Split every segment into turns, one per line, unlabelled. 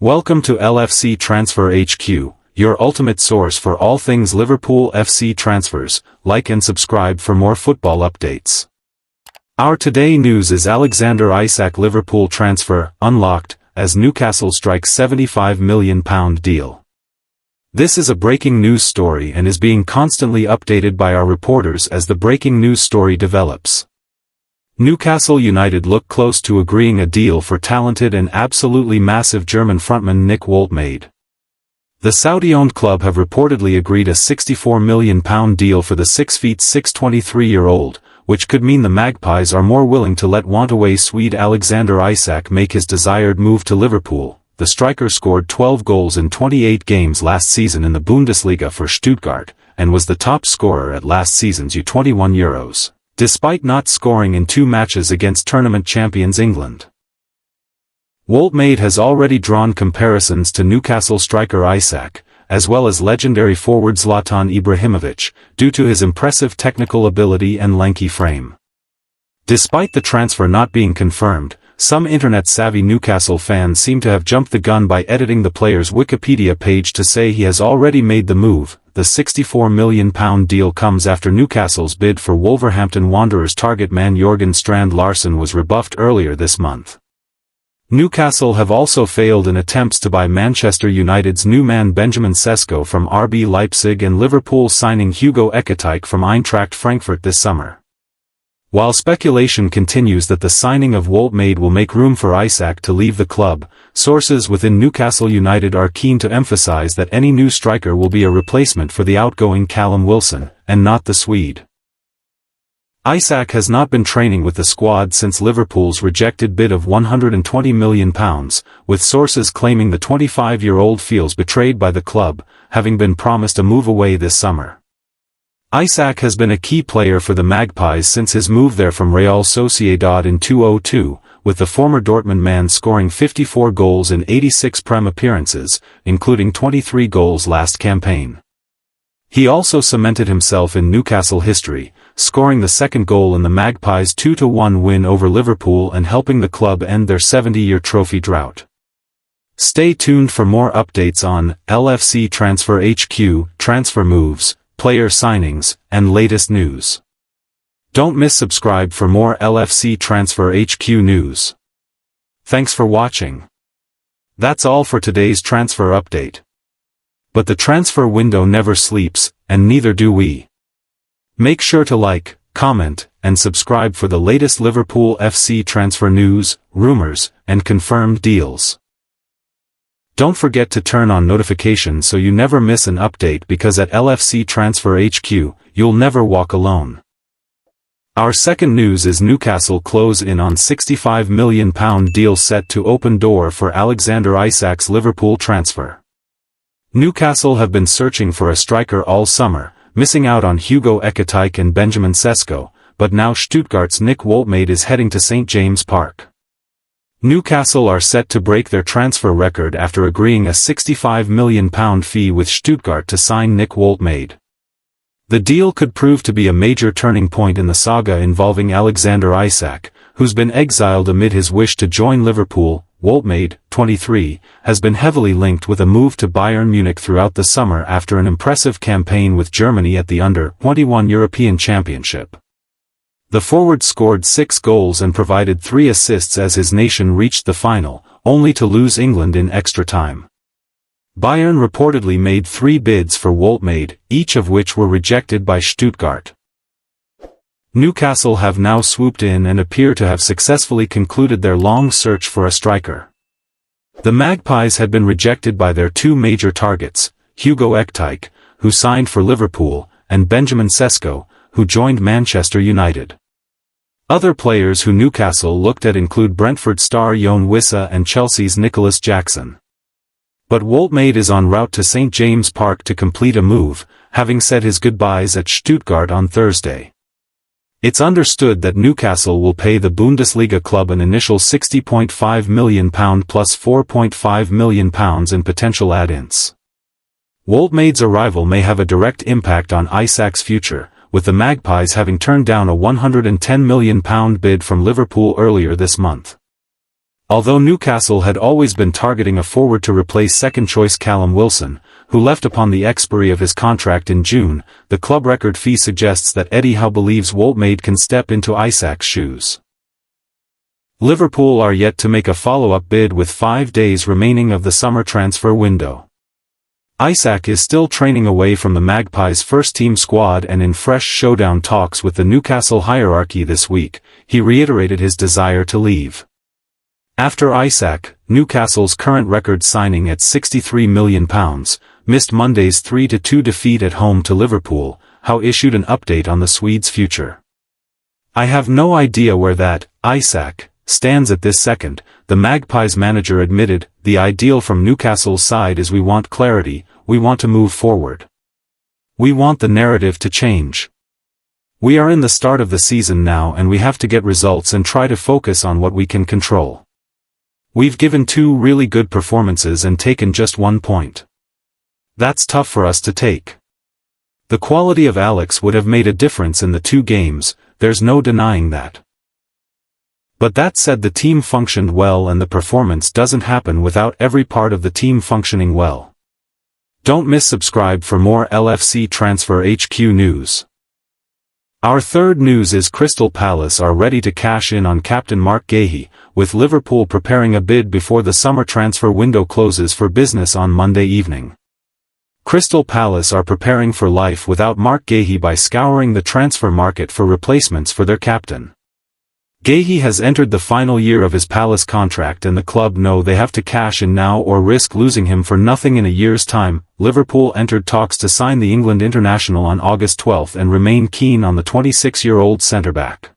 Welcome to LFC Transfer HQ, your ultimate source for all things Liverpool FC transfers. Like and subscribe for more football updates. Our today news is Alexander Isak Liverpool transfer unlocked as Newcastle strikes £75 million deal. This is a breaking news story and is being constantly updated by our reporters as the breaking news story develops. Newcastle United look close to agreeing a deal for talented and absolutely massive German frontman Nick Woltemade. The Saudi-owned club have reportedly agreed a £64 million deal for the 6'6" 23-year-old, which could mean the Magpies are more willing to let wantaway Swede Alexander Isak make his desired move to Liverpool. The striker scored 12 goals in 28 games last season in the Bundesliga for Stuttgart, and was the top scorer at last season's U21 Euros, despite not scoring in 2 matches against tournament champions England. Woltemade has already drawn comparisons to Newcastle striker Isak, as well as legendary forward Zlatan Ibrahimovic, due to his impressive technical ability and lanky frame. Despite the transfer not being confirmed, some internet-savvy Newcastle fans seem to have jumped the gun by editing the player's Wikipedia page to say he has already made the move. The £64 million deal comes after Newcastle's bid for Wolverhampton Wanderers target man Jørgen Strand Larsen was rebuffed earlier this month. Newcastle have also failed in attempts to buy Manchester United's new man Benjamin Sesko from RB Leipzig and Liverpool signing Hugo Ekitike from Eintracht Frankfurt this summer. While speculation continues that the signing of Woltemade will make room for Isak to leave the club, sources within Newcastle United are keen to emphasize that any new striker will be a replacement for the outgoing Callum Wilson, and not the Swede. Isak has not been training with the squad since Liverpool's rejected bid of £120 million, with sources claiming the 25-year-old feels betrayed by the club, having been promised a move away this summer. Isak has been a key player for the Magpies since his move there from Real Sociedad in 2002, with the former Dortmund man scoring 54 goals in 86 Prem appearances, including 23 goals last campaign. He also cemented himself in Newcastle history, scoring the second goal in the Magpies' 2-1 win over Liverpool and helping the club end their 70-year trophy drought. Stay tuned for more updates on LFC Transfer HQ, transfer moves, player signings, and latest news. Don't miss subscribe for more LFC Transfer HQ news. Thanks for watching. That's all for today's transfer update. But the transfer window never sleeps, and neither do we. Make sure to like, comment, and subscribe for the latest Liverpool FC transfer news, rumors, and confirmed deals. Don't forget to turn on notifications so you never miss an update, because at LFC Transfer HQ, you'll never walk alone. Our second news is Newcastle close in on £65 million deal set to open door for Alexander Isak's Liverpool transfer. Newcastle have been searching for a striker all summer, missing out on Hugo Ekitike and Benjamin Sesko, but now Stuttgart's Nick Woltemade is heading to St James Park. Newcastle are set to break their transfer record after agreeing a £65 million fee with Stuttgart to sign Nick Woltemade. The deal could prove to be a major turning point in the saga involving Alexander Isak, who's been exiled amid his wish to join Liverpool. Woltemade, 23, has been heavily linked with a move to Bayern Munich throughout the summer after an impressive campaign with Germany at the Under-21 European Championship. The forward scored 6 goals and provided 3 assists as his nation reached the final, only to lose England in extra time. Bayern reportedly made 3 bids for Woltemade, each of which were rejected by Stuttgart. Newcastle have now swooped in and appear to have successfully concluded their long search for a striker. The Magpies had been rejected by their 2 major targets, Hugo Ekitike, who signed for Liverpool, and Benjamin Sesko, who joined Manchester United. Other players who Newcastle looked at include Brentford star Yoane Wissa and Chelsea's Nicholas Jackson. But Woltemade is en route to St James Park to complete a move, having said his goodbyes at Stuttgart on Thursday. It's understood that Newcastle will pay the Bundesliga club an initial £60.5 million plus £4.5 million in potential add-ins. Woltemade's arrival may have a direct impact on Isak's future, with the Magpies having turned down a £110 million bid from Liverpool earlier this month. Although Newcastle had always been targeting a forward to replace second-choice Callum Wilson, who left upon the expiry of his contract in June, the club record fee suggests that Eddie Howe believes Woltmade can step into Isak's shoes. Liverpool are yet to make a follow-up bid with 5 days remaining of the summer transfer window. Isak is still training away from the Magpies' first-team squad, and in fresh showdown talks with the Newcastle hierarchy this week, he reiterated his desire to leave. After Isak, Newcastle's current record signing at £63 million, missed Monday's 3-2 defeat at home to Liverpool, Howe issued an update on the Swede's future. "I have no idea where that, Isak, stands at this second," the Magpies manager admitted. "The ideal from Newcastle's side is we want clarity, we want to move forward. We want the narrative to change. We are in the start of the season now and we have to get results and try to focus on what we can control. We've given 2 really good performances and taken just 1 point. That's tough for us to take. The quality of Alex would have made a difference in the 2 games, there's no denying that. But that said, the team functioned well and the performance doesn't happen without every part of the team functioning well." Don't miss subscribe for more LFC Transfer HQ news. Our third news is Crystal Palace are ready to cash in on captain Marc Guehi, with Liverpool preparing a bid before the summer transfer window closes for business on Monday evening. Crystal Palace are preparing for life without Marc Guehi by scouring the transfer market for replacements for their captain. Guehi has entered the final year of his Palace contract and the club know they have to cash in now or risk losing him for nothing in a year's time. Liverpool entered talks to sign the England international on August 12 and remain keen on the 26-year-old centre-back.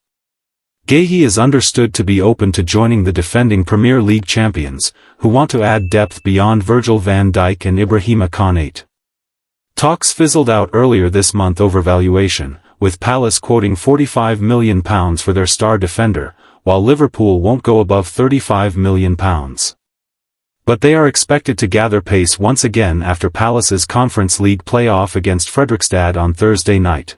Guehi is understood to be open to joining the defending Premier League champions, who want to add depth beyond Virgil van Dijk and Ibrahima Konate. Talks fizzled out earlier this month over valuation, with Palace quoting £45 million for their star defender, while Liverpool won't go above £35 million. But they are expected to gather pace once again after Palace's Conference League play-off against Fredrikstad on Thursday night.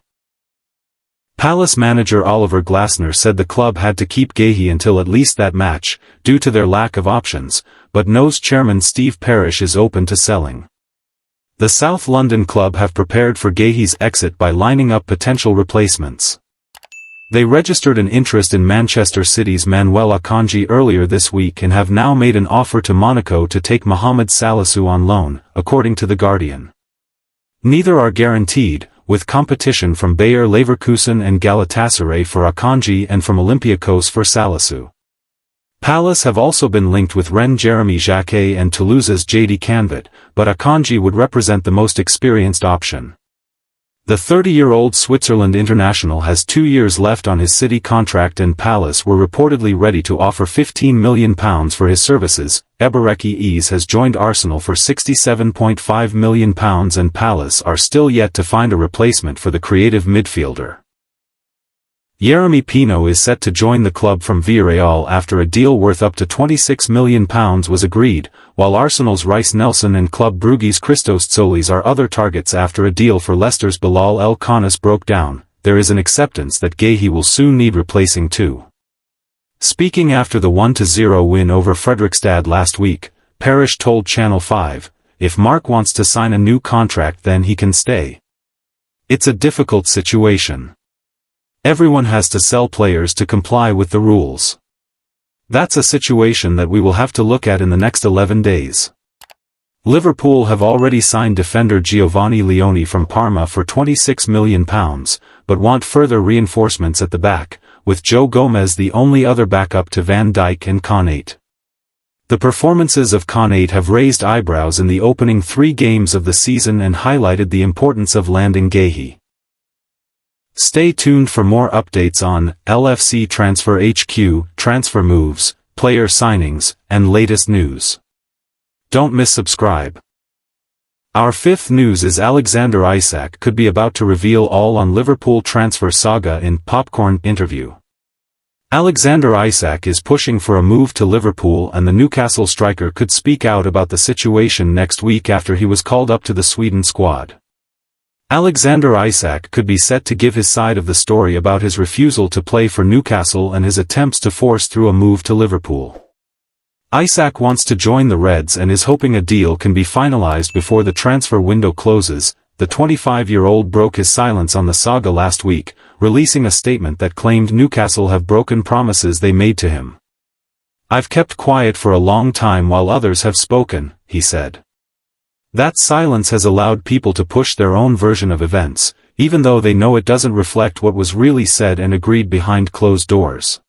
Palace manager Oliver Glasner said the club had to keep Guehi until at least that match, due to their lack of options, but knows chairman Steve Parish is open to selling. The South London club have prepared for Guehi's exit by lining up potential replacements. They registered an interest in Manchester City's Manuel Akanji earlier this week and have now made an offer to Monaco to take Mohamed Salisu on loan, according to The Guardian. Neither are guaranteed, with competition from Bayer Leverkusen and Galatasaray for Akanji and from Olympiacos for Salisu. Palace have also been linked with Rennes' Jeremy Jacquet and Toulouse's JD Canvet, but Akanji would represent the most experienced option. The 30-year-old Switzerland international has 2 years left on his City contract and Palace were reportedly ready to offer £15 million for his services. Ebereki Eze has joined Arsenal for £67.5 million and Palace are still yet to find a replacement for the creative midfielder. Yeremy Pino is set to join the club from Villarreal after a deal worth up to £26 million was agreed, while Arsenal's Rice Nelson and Club Brugge's Christos Tsolis are other targets after a deal for Leicester's Bilal El Khanis broke down. There is an acceptance that Guehi will soon need replacing too. Speaking after the 1-0 win over Fredrikstad last week, Parish told Channel 5, "If Marc wants to sign a new contract then he can stay. It's a difficult situation. Everyone has to sell players to comply with the rules. That's a situation that we will have to look at in the next 11 days." Liverpool have already signed defender Giovanni Leone from Parma for £26 million, but want further reinforcements at the back, with Joe Gomez the only other backup to Van Dijk and Konate. The performances of Konate have raised eyebrows in the opening 3 games of the season and highlighted the importance of landing Guehi. Stay tuned for more updates on LFC Transfer HQ, transfer moves, player signings, and latest news. Don't miss subscribe. Our fifth news is Alexander Isak could be about to reveal all on Liverpool transfer saga in Popcorn interview. Alexander Isak is pushing for a move to Liverpool and the Newcastle striker could speak out about the situation next week after he was called up to the Sweden squad. Alexander Isak could be set to give his side of the story about his refusal to play for Newcastle and his attempts to force through a move to Liverpool. Isak wants to join the Reds and is hoping a deal can be finalized before the transfer window closes. The 25-year-old broke his silence on the saga last week, releasing a statement that claimed Newcastle have broken promises they made to him. "I've kept quiet for a long time while others have spoken," he said. That silence has allowed people to push their own version of events, even though they know it doesn't reflect what was really said and agreed behind closed doors.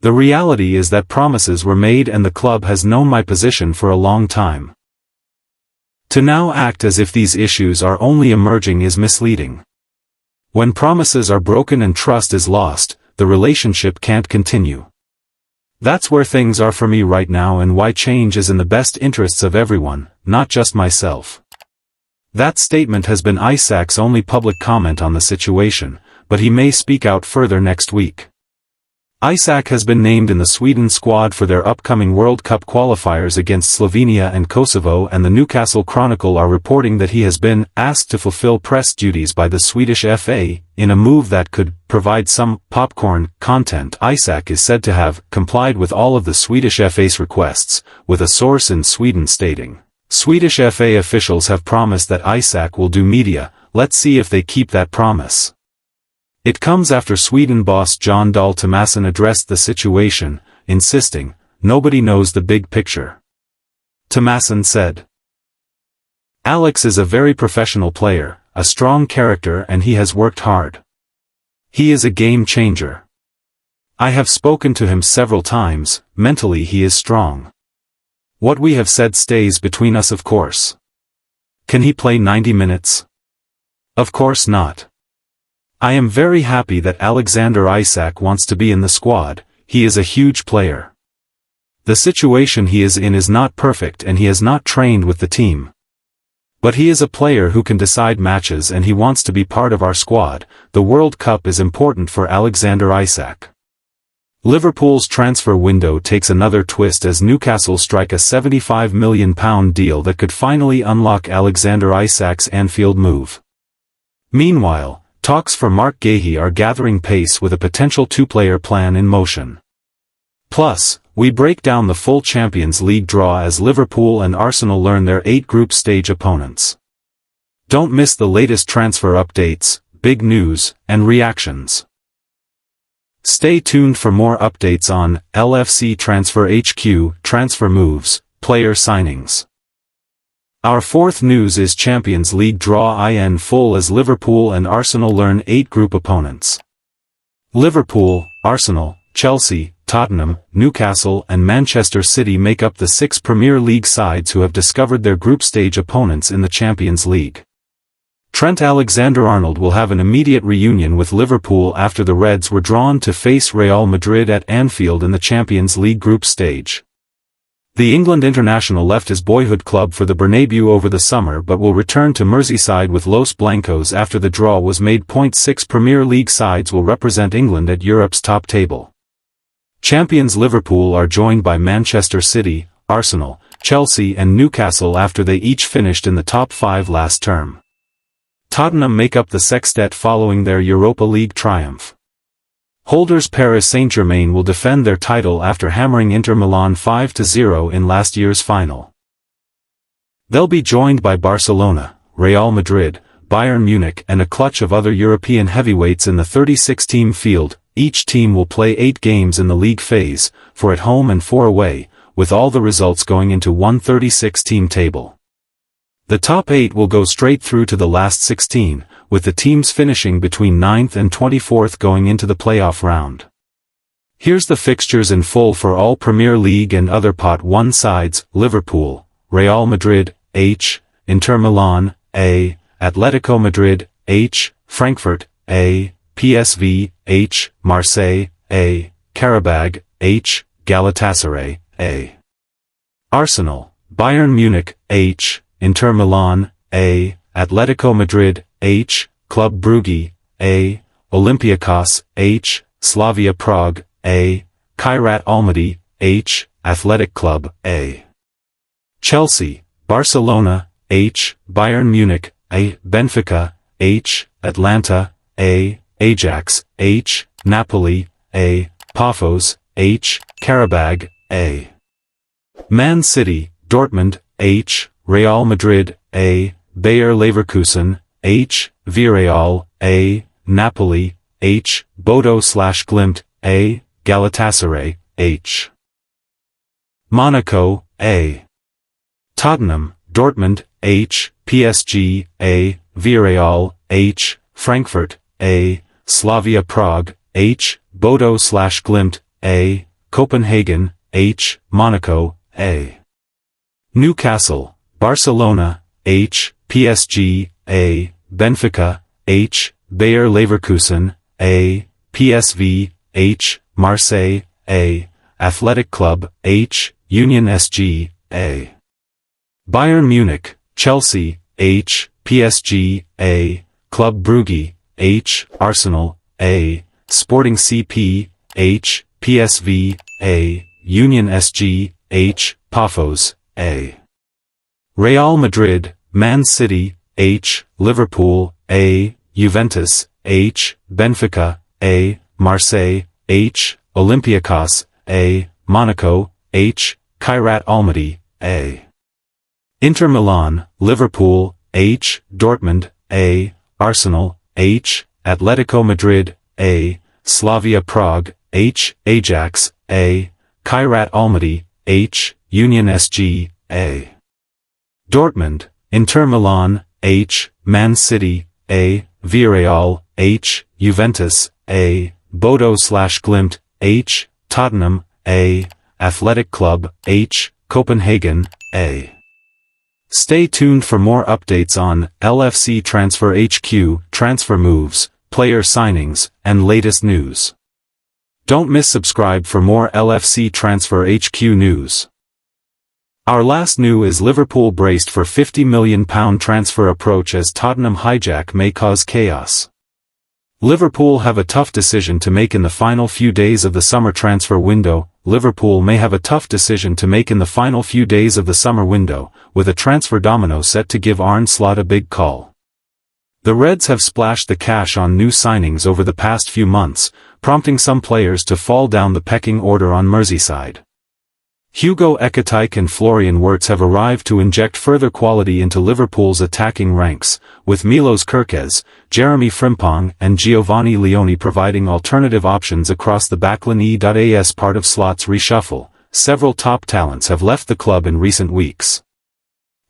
"The reality is that promises were made and the club has known my position for a long time. To now act as if these issues are only emerging is misleading. When promises are broken and trust is lost, the relationship can't continue. That's where things are for me right now and why change is in the best interests of everyone, not just myself." That statement has been Isak's only public comment on the situation, but he may speak out further next week. Isak has been named in the Sweden squad for their upcoming World Cup qualifiers against Slovenia and Kosovo, and the Newcastle Chronicle are reporting that he has been asked to fulfill press duties by the Swedish FA, in a move that could provide some popcorn content. Isak is said to have complied with all of the Swedish FA's requests, with a source in Sweden stating, "Swedish FA officials have promised that Isak will do media, let's see if they keep that promise." It comes after Sweden boss Jon Dahl Tomasson addressed the situation, insisting, "Nobody knows the big picture." Tomasson said, "Alex is a very professional player, a strong character, and he has worked hard. He is a game changer. I have spoken to him several times, mentally he is strong. What we have said stays between us, of course. Can he play 90 minutes? Of course not. I am very happy that Alexander Isak wants to be in the squad, he is a huge player. The situation he is in is not perfect and he has not trained with the team. But he is a player who can decide matches and he wants to be part of our squad. The World Cup is important for Alexander Isak." Liverpool's transfer window takes another twist as Newcastle strike a £75 million deal that could finally unlock Alexander Isak's Anfield move. Meanwhile, talks for Marc Guehi are gathering pace with a potential two-player plan in motion. Plus, we break down the full Champions League draw as Liverpool and Arsenal learn their 8 group stage opponents. Don't miss the latest transfer updates, big news, and reactions. Stay tuned for more updates on LFC Transfer HQ, transfer moves, player signings. Our fourth news is Champions League draw in full as Liverpool and Arsenal learn 8 group opponents. Liverpool, Arsenal, Chelsea, Tottenham, Newcastle and Manchester City make up the 6 Premier League sides who have discovered their group stage opponents in the Champions League. Trent Alexander-Arnold will have an immediate reunion with Liverpool after the Reds were drawn to face Real Madrid at Anfield in the Champions League group stage. The England international left his boyhood club for the Bernabeu over the summer but will return to Merseyside with Los Blancos after the draw was made. 6 Premier League sides will represent England at Europe's top table. Champions Liverpool are joined by Manchester City, Arsenal, Chelsea and Newcastle after they each finished in the top 5 last term. Tottenham make up the sextet following their Europa League triumph. Holders Paris Saint-Germain will defend their title after hammering Inter Milan 5-0 in last year's final. They'll be joined by Barcelona, Real Madrid, Bayern Munich and a clutch of other European heavyweights in the 36-team field. Each team will play 8 games in the league phase, 4 at home and 4 away, with all the results going into one 36-team table. The top 8 will go straight through to the last 16, with the teams finishing between 9th and 24th going into the playoff round. Here's the fixtures in full for all Premier League and other Pot 1 sides: Liverpool, Real Madrid, H, Inter Milan, A, Atletico Madrid, H, Frankfurt, A, PSV, H, Marseille, A, Karabag, H, Galatasaray, A. Arsenal, Bayern Munich, H, Inter Milan, A, Atletico Madrid, H, Club Brugge, A, Olympiacos, H, Slavia Prague, A, Kairat Almaty, H, Athletic Club, A. Chelsea, Barcelona, H, Bayern Munich, A, Benfica, H, Atlanta, A, Ajax, H, Napoli, A, Paphos, H, Karabag, A. Man City, Dortmund, H, Real Madrid, A, Bayer Leverkusen, H, Villarreal, A, Napoli, H, Bodo/Glimt, A, Galatasaray, H. Monaco, A. Tottenham, Dortmund, H, PSG, A, Villarreal, H, Frankfurt, A, Slavia Prague, H, Bodo/Glimt, A, Copenhagen, H, Monaco, A. Newcastle, Barcelona, H, PSG, A, Benfica, H, Bayer Leverkusen, A, PSV, H, Marseille, A, Athletic Club, H, Union SG, A. Bayern Munich, Chelsea, H, PSG, A, Club Brugge, H, Arsenal, A, Sporting CP, H, PSV, A, Union SG, H, Pafos, A. Real Madrid, Man City, H, Liverpool, A, Juventus, H, Benfica, A, Marseille, H, Olympiacos, A, Monaco, H, Kairat Almaty, A. Inter Milan, Liverpool, H, Dortmund, A, Arsenal, H, Atletico Madrid, A, Slavia Prague, H, Ajax, A, Kairat Almaty, H, Union SG, A. Dortmund, Inter Milan, H, Man City, A, Villarreal, H, Juventus, A, Bodo/Glimt, H, Tottenham, A, Athletic Club, H, Copenhagen, A. Stay tuned for more updates on LFC Transfer HQ, transfer moves, player signings, and latest news. Don't miss subscribe for more LFC Transfer HQ news. Our last news is Liverpool braced for £50 million transfer approach as Tottenham hijack may cause chaos. Liverpool have a tough decision to make in the final few days of the summer transfer window. Liverpool may have a tough decision to make in the final few days of the summer window, with a transfer domino set to give Arne Slot a big call. The Reds have splashed the cash on new signings over the past few months, prompting some players to fall down the pecking order on Merseyside. Hugo Ekitike and Florian Wirtz have arrived to inject further quality into Liverpool's attacking ranks, with Milos Kerkez, Jeremy Frimpong and Giovanni Leone providing alternative options across the backline. As part of Slot's reshuffle, several top talents have left the club in recent weeks.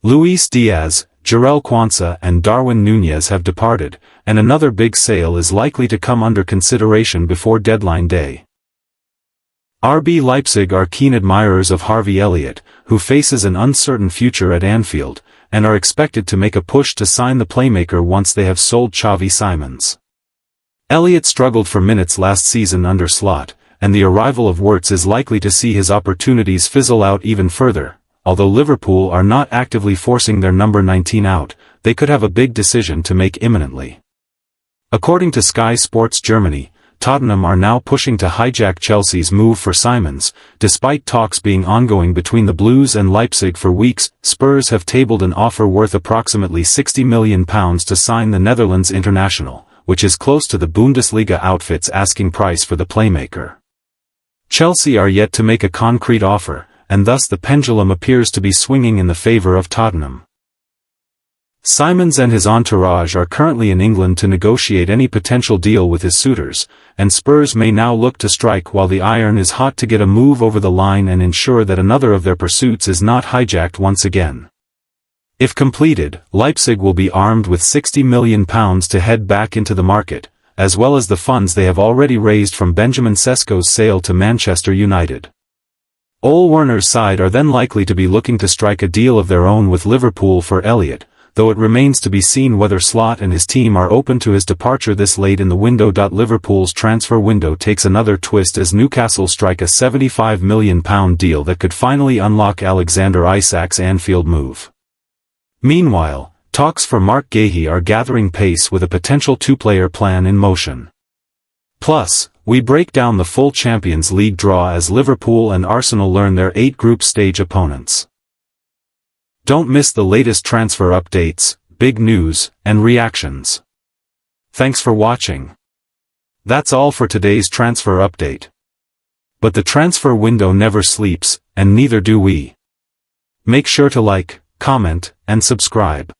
Luis Diaz, Jarell Quansah and Darwin Núñez have departed, and another big sale is likely to come under consideration before deadline day. RB Leipzig are keen admirers of Harvey Elliott, who faces an uncertain future at Anfield, and are expected to make a push to sign the playmaker once they have sold Xavi Simons. Elliott struggled for minutes last season under Slot, and the arrival of Wirtz is likely to see his opportunities fizzle out even further. Although Liverpool are not actively forcing their number 19 out, they could have a big decision to make imminently. According to Sky Sports Germany, Tottenham are now pushing to hijack Chelsea's move for Simons. Despite talks being ongoing between the Blues and Leipzig for weeks, Spurs have tabled an offer worth approximately £60 million to sign the Netherlands international, which is close to the Bundesliga outfit's asking price for the playmaker. Chelsea are yet to make a concrete offer, and thus the pendulum appears to be swinging in the favour of Tottenham. Simons and his entourage are currently in England to negotiate any potential deal with his suitors, and Spurs may now look to strike while the iron is hot to get a move over the line and ensure that another of their pursuits is not hijacked once again. If completed, Leipzig will be armed with £60 million to head back into the market, as well as the funds they have already raised from Benjamin Sesko's sale to Manchester United. Ole Werner's side are then likely to be looking to strike a deal of their own with Liverpool for Elliott, though it remains to be seen whether Slot and his team are open to his departure this late in the window. Liverpool's transfer window takes another twist as Newcastle strike a £75 million deal that could finally unlock Alexander Isak's Anfield move. Meanwhile, talks for Marc Guehi are gathering pace with a potential two-player plan in motion. Plus, we break down the full Champions League draw as Liverpool and Arsenal learn their 8 group stage opponents. Don't miss the latest transfer updates, big news, and reactions. Thanks for watching. That's all for today's transfer update. But the transfer window never sleeps, and neither do we. Make sure to like, comment, and subscribe.